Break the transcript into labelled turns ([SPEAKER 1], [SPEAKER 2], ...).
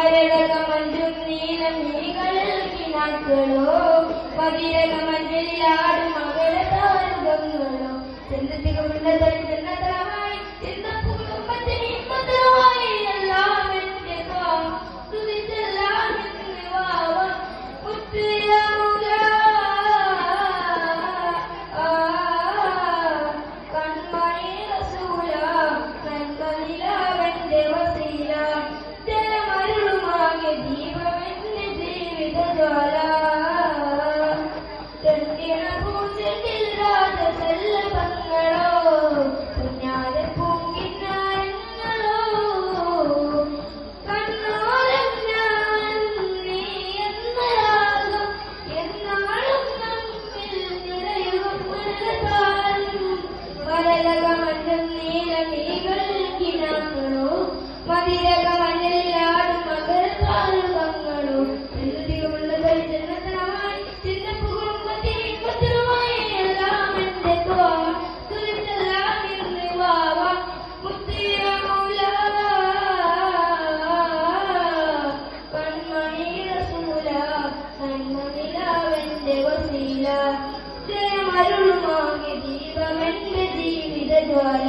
[SPEAKER 1] മരതകമഞ്ചും നീലം കിനാക്കളോ മതിരകമഞ്ചിലാടും മകരതാരുകങ്ങളോ ചെന്തത്തികമുള്ള ചെന്നതമായി ചെന്ന കുടുംബത്തിന് ഇമ്പതമായി എല്ലാം എന്റെ തുതിച്ചെല്ലാം എന്ന് വാവ മുത്തുയാമുക കൺമണി റസൂല കൺമണിലാവന്റെ വസീല ജലമരുളുമാകിയ ദീപമെന്റെ ജീവിതജ്വാല പൂഞ്ചിൽ രാജസല്ലഭങ്ങളോ കുഞ്ഞാല പൂങ്കിന്നാരങ്ങളോ കണ്ണോരം ഞാനും നീ എന്ന രാഗം എന്നാളും നമ്മിൽ നിറയുക മുഴുകാലും മരതകമഞ്ചും നീലമീകൾ കിനാക്കളോ മതിരകമഞ്ഞിലാടും മകരതാരുകങ്ങളോ എന്തികളുള്ള ചെന്നതമായി ജയമരുളുമാകിയ ദീപമെന്റെ ജീവിതജ്വാല